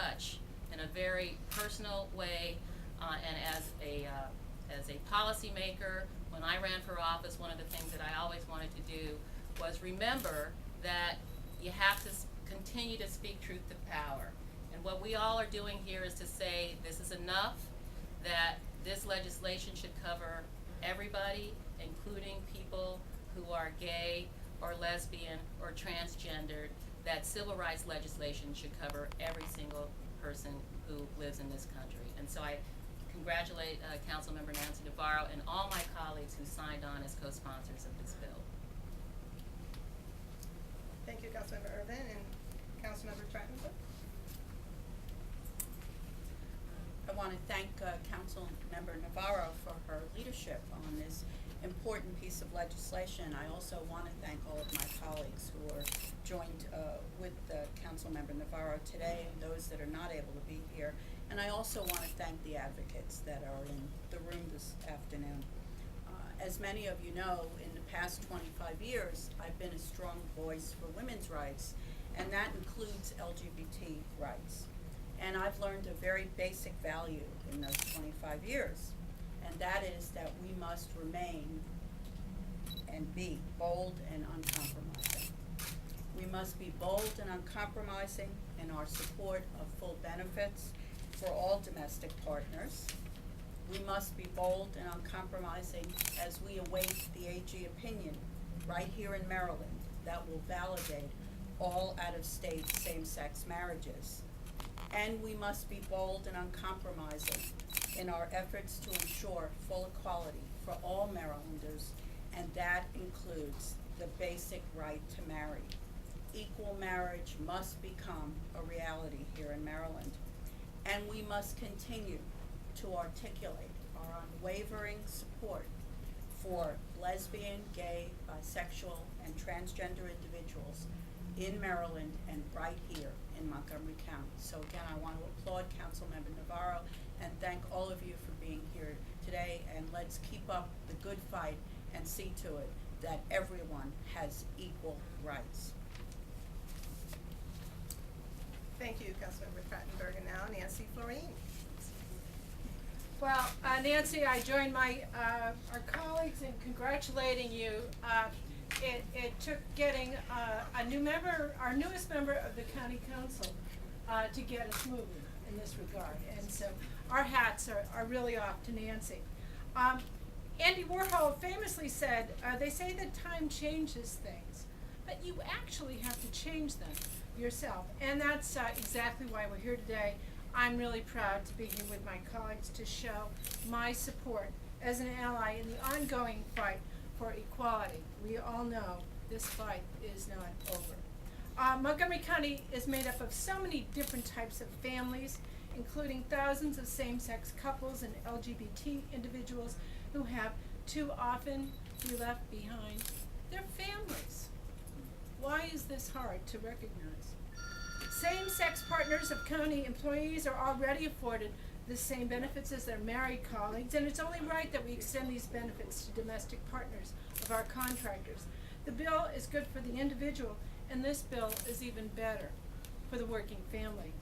touch in a very personal way, and as a policymaker, when I ran for office, one of the things that I always wanted to do was remember that you have to continue to speak truth to power. And what we all are doing here is to say this is enough, that this legislation should cover everybody, including people who are gay or lesbian or transgendered, that civil rights legislation should cover every single person who lives in this country. And so I congratulate Councilmember Nancy Navarro and all my colleagues who signed on as co-sponsors of this bill. Thank you, Councilmember Irvin. And Councilmember Trachtenberg. I want to thank Councilmember Navarro for her leadership on this important piece of legislation. I also want to thank all of my colleagues who are joined with Councilmember Navarro today and those that are not able to be here. And I also want to thank the advocates that are in the room this afternoon. As many of you know, in the past 25 years, I've been a strong voice for women's rights, and that includes LGBT rights. And I've learned a very basic value in those 25 years, and that is that we must remain and be bold and uncompromising. We must be bold and uncompromising in our support of full benefits for all domestic partners. We must be bold and uncompromising as we await the AG opinion right here in Maryland that will validate all out-of-state same-sex marriages. And we must be bold and uncompromising in our efforts to ensure full equality for all Marylanders, and that includes the basic right to marry. Equal marriage must become a reality here in Maryland. And we must continue to articulate our unwavering support for lesbian, gay, bisexual, and transgender individuals in Maryland and right here in Montgomery County. So again, I want to applaud Councilmember Navarro and thank all of you for being here today, and let's keep up the good fight and see to it that everyone has equal rights. Thank you, Councilmember Trachtenberg. And now Nancy Florine. Well, Nancy, I join my our colleagues in congratulating you. It took getting a new member, our newest member of the county council, to get us moving in this regard, and so our hats are really off to Nancy. Andy Warhol famously said, "They say that time changes things, but you actually have to change them yourself," and that's exactly why we're here today. I'm really proud to be here with my colleagues to show my support as an ally in the ongoing fight for equality. We all know this fight is not over. Montgomery County is made up of so many different types of families, including thousands of same-sex couples and LGBT individuals who have too often be left behind their families. Why is this hard to recognize? Same-sex partners of county employees are already afforded the same benefits as their married colleagues, and it's only right that we extend these benefits to domestic partners of our contractors. The bill is good for the individual, and this bill is even better for the working family.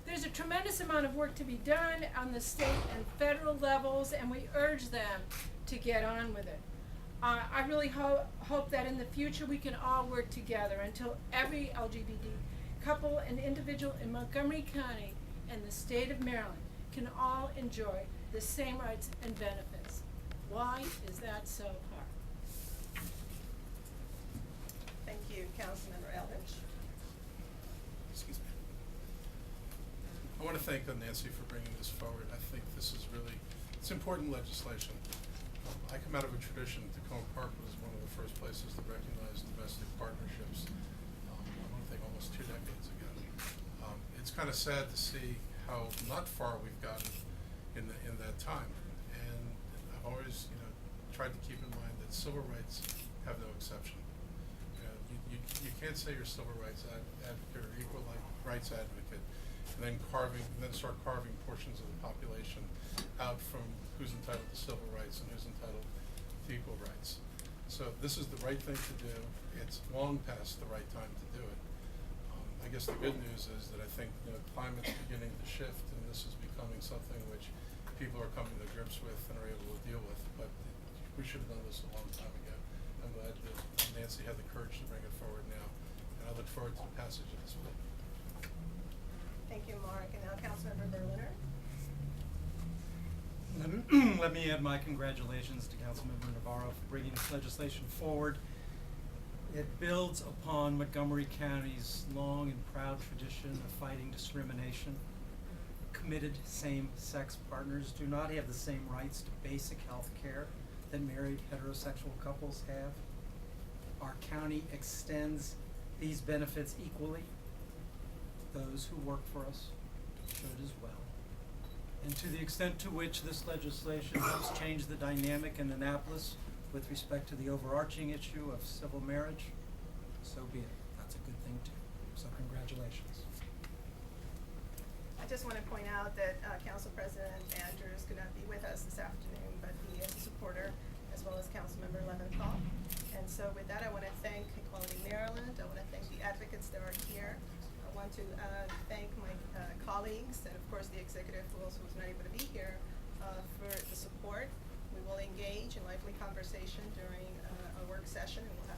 There's a tremendous amount of work to be done on the state and federal levels, and we urge them to get on with it. I really hope that in the future we can all work together until every LGBT couple and individual in Montgomery County and the state of Maryland can all enjoy the same rights and benefits. Why is that so hard? Thank you, Councilmember Eldridge. Excuse me. I want to thank Nancy for bringing this forward. I think this is really, it's important legislation. I come out of a tradition. Tacoma Park was one of the first places to recognize domestic partnerships. I want to think almost 2 decades ago. It's kind of sad to see how not far we've gotten in that time. And I've always, tried to keep in mind that civil rights have no exception. You can't say you're a civil rights advocate or equal rights advocate, and then start carving portions of the population out from who's entitled to civil rights and who's entitled to equal rights. So this is the right thing to do. It's long past the right time to do it. I guess the good news is that I think climate's beginning shift, and this is becoming something which people are coming to grips with and are able to deal with, but we should have done this a long time ago. I'm glad that Nancy had the courage to bring it forward now, and I look forward to the passage of this bill. Thank you, Mark. And now Councilmember Berliner. Let me add my congratulations to Councilmember Navarro for bringing this legislation forward. It builds upon Montgomery County's long and proud tradition of fighting discrimination. Committed same-sex partners do not have the same rights to basic health care that married heterosexual couples have. Our county extends these benefits equally. Those who work for us should as well. And to the extent to which this legislation helps change the dynamic in Annapolis with respect to the overarching issue of civil marriage, so be it. That's a good thing too. So congratulations. I just want to point out that Council President Andrews could not be with us this afternoon, but he is a supporter, as well as Councilmember Leventhal. And so with that, I want to thank Equality Maryland. I want to thank the advocates that are here. I want to thank my colleagues and, of course, the executive who also was not able to be here for the support. We will engage in lively conversation during our work session, and we'll have